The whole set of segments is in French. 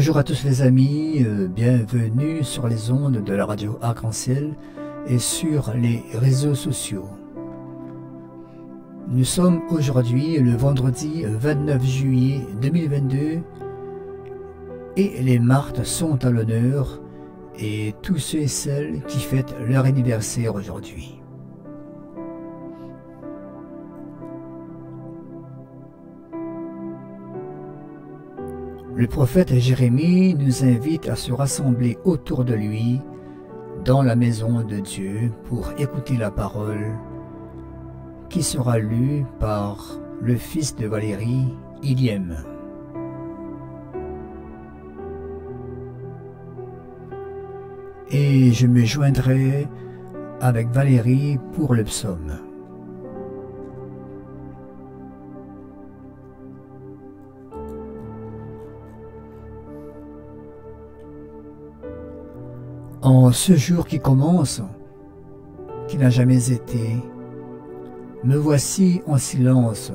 Bonjour à tous les amis, bienvenue sur les ondes de la radio Arc-en-Ciel et sur les réseaux sociaux. Nous sommes aujourd'hui le vendredi 29 juillet 2022 et les Marthes sont à l'honneur et tous ceux et celles qui fêtent leur anniversaire aujourd'hui. Le prophète Jérémie nous invite à se rassembler autour de lui dans la maison de Dieu pour écouter la parole qui sera lue par le fils de Valérie, Iliem. Et je me joindrai avec Valérie pour le psaume. En ce jour qui commence, qui n'a jamais été, me voici en silence,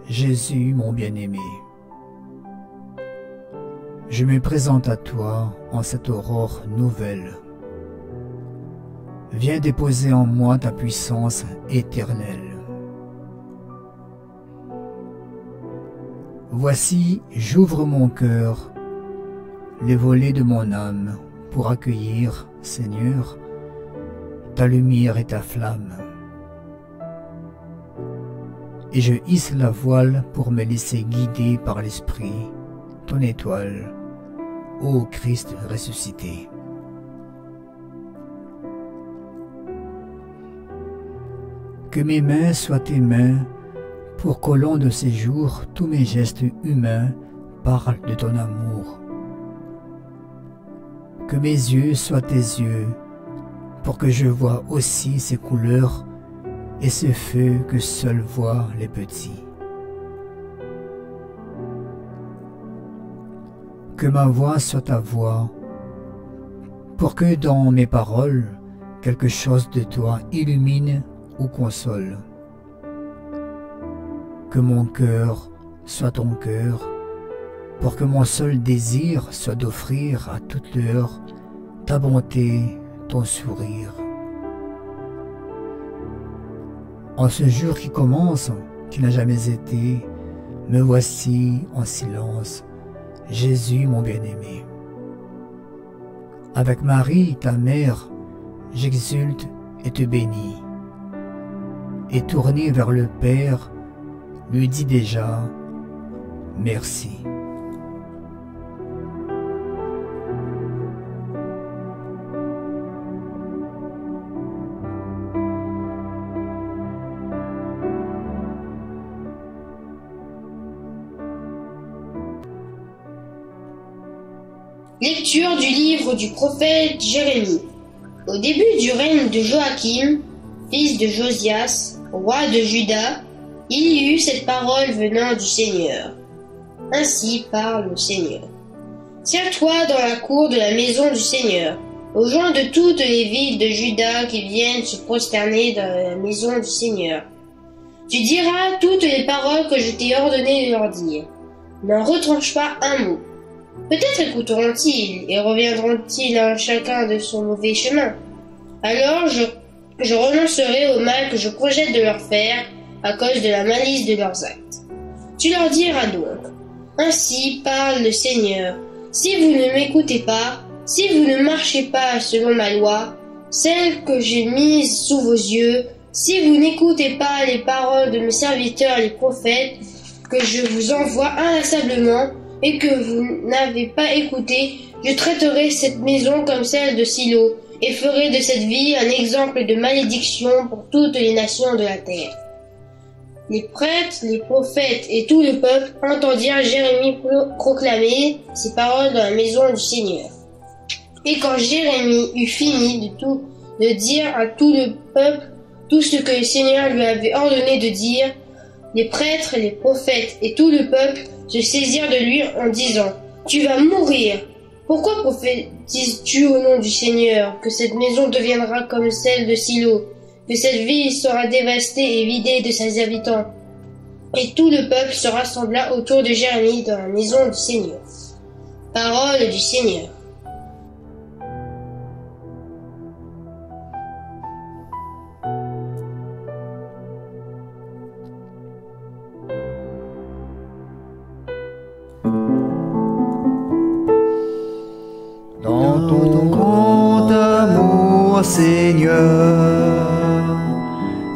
Jésus mon bien-aimé. Je me présente à toi en cette aurore nouvelle. Viens déposer en moi ta puissance éternelle. Voici, j'ouvre mon cœur, les volets de mon âme, pour accueillir, Seigneur, ta lumière et ta flamme. Et je hisse la voile pour me laisser guider par l'Esprit, ton étoile, ô Christ ressuscité. Que mes mains soient tes mains, pour qu'au long de ces jours, tous mes gestes humains parlent de ton amour. Que mes yeux soient tes yeux, pour que je voie aussi ces couleurs et ce feu que seuls voient les petits. Que ma voix soit ta voix, pour que dans mes paroles, quelque chose de toi illumine ou console. Que mon cœur soit ton cœur, pour que mon seul désir soit d'offrir à toute l'heure ta bonté, ton sourire. En ce jour qui commence, qui n'a jamais été, me voici en silence, Jésus mon bien-aimé. Avec Marie, ta mère, j'exulte et te bénis. Et tourné vers le Père, lui dis déjà merci. Lecture du livre du prophète Jérémie. Au début du règne de Joachim, fils de Josias, roi de Juda, il y eut cette parole venant du Seigneur. Ainsi parle le Seigneur. Tiens-toi dans la cour de la maison du Seigneur, aux gens de toutes les villes de Juda qui viennent se prosterner dans la maison du Seigneur. Tu diras toutes les paroles que je t'ai ordonné de leur dire. N'en retranche pas un mot. Peut-être écouteront-ils et reviendront-ils à chacun de son mauvais chemin. Alors je renoncerai au mal que je projette de leur faire à cause de la malice de leurs actes. Tu leur diras donc, ainsi parle le Seigneur, si vous ne m'écoutez pas, si vous ne marchez pas selon ma loi, celle que j'ai mise sous vos yeux, si vous n'écoutez pas les paroles de mes serviteurs les prophètes, que je vous envoie inlassablement, et que vous n'avez pas écouté, je traiterai cette maison comme celle de Silo, et ferai de cette ville un exemple de malédiction pour toutes les nations de la terre. Les prêtres, les prophètes et tout le peuple entendirent Jérémie proclamer ces paroles dans la maison du Seigneur. Et quand Jérémie eut fini de dire à tout le peuple tout ce que le Seigneur lui avait ordonné de dire, les prêtres, les prophètes et tout le peuple se saisirent de lui en disant « Tu vas mourir ! Pourquoi prophétises-tu au nom du Seigneur que cette maison deviendra comme celle de Silo, que cette ville sera dévastée et vidée de ses habitants ?» Et tout le peuple se rassembla autour de Jérémie dans la maison du Seigneur. Parole du Seigneur. Dans ton grand amour, Seigneur,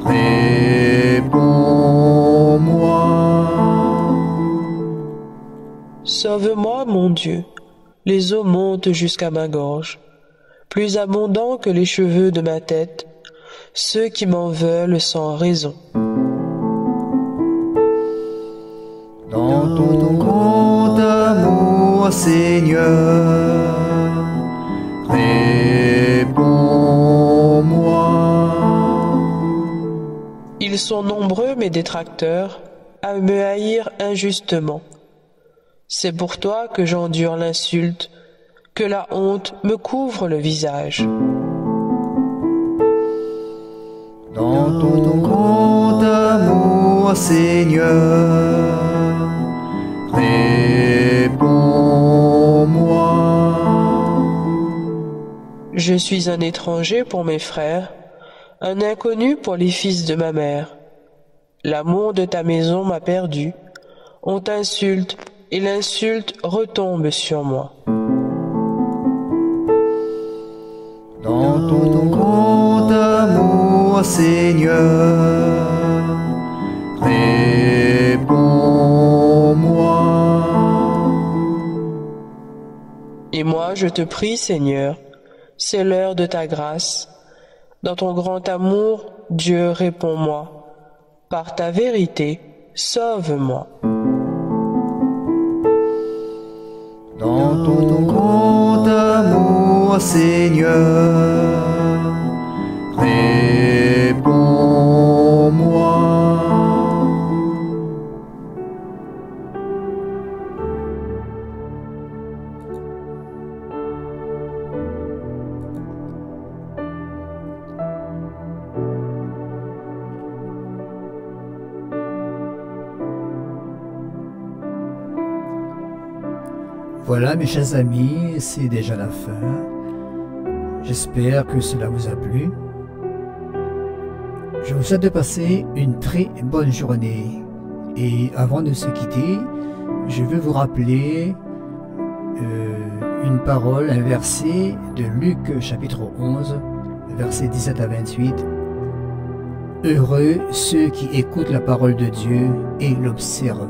réponds-moi. Sauve-moi, mon Dieu. Les eaux montent jusqu'à ma gorge, plus abondants que les cheveux de ma tête, ceux qui m'en veulent sans raison. Dans ton grand amour, Seigneur, réponds-moi. Ils sont nombreux, mes détracteurs, à me haïr injustement. C'est pour toi que j'endure l'insulte, que la honte me couvre le visage. Dans ton grand amour, Seigneur, réponds-moi. Je suis un étranger pour mes frères, un inconnu pour les fils de ma mère. L'amour de ta maison m'a perdu. On t'insulte et l'insulte retombe sur moi. Dans ton grand amour, Seigneur, réponds-moi. Et moi, je te prie, Seigneur, c'est l'heure de ta grâce. Dans ton grand amour, Dieu, réponds-moi. Par ta vérité, sauve-moi. Dans ton grand amour, Seigneur, réponds-moi. Voilà mes chers amis, c'est déjà la fin. J'espère que cela vous a plu. Je vous souhaite de passer une très bonne journée. Et avant de se quitter, je veux vous rappeler une parole, un verset de Luc chapitre 11, versets 17 à 28. Heureux ceux qui écoutent la parole de Dieu et l'observent.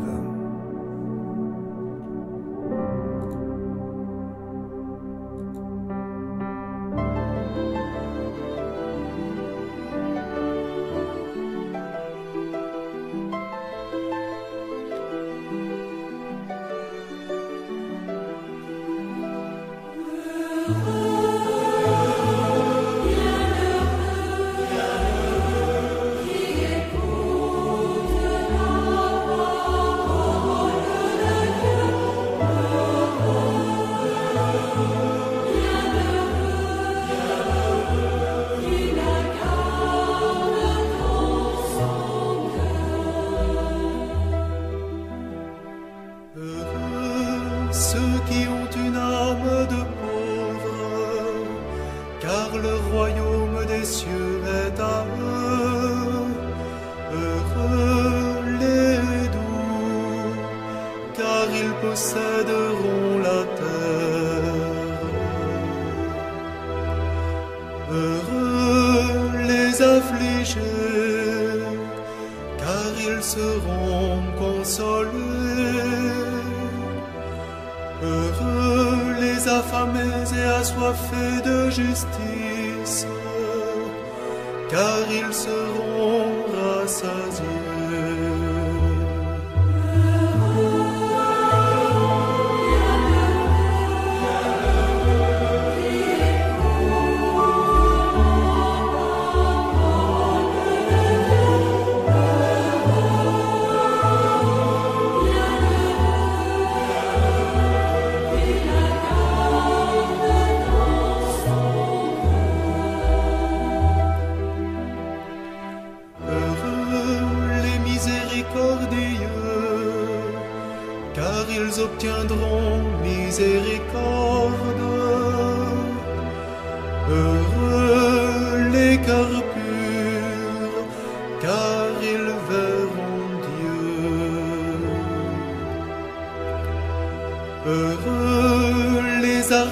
Ceux qui ont une âme de pauvre, car le royaume des cieux est à eux. Heureux les doux, car ils posséderont la terre. Heureux les affligés, car ils seront consolés. Heureux les affamés et assoiffés de justice, car ils seront rassasiés.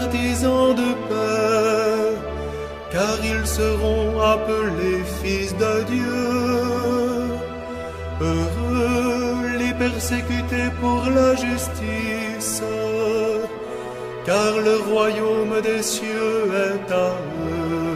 partisans de paix, car ils seront appelés fils de Dieu. Heureux les persécutés pour la justice, car le royaume des cieux est à eux.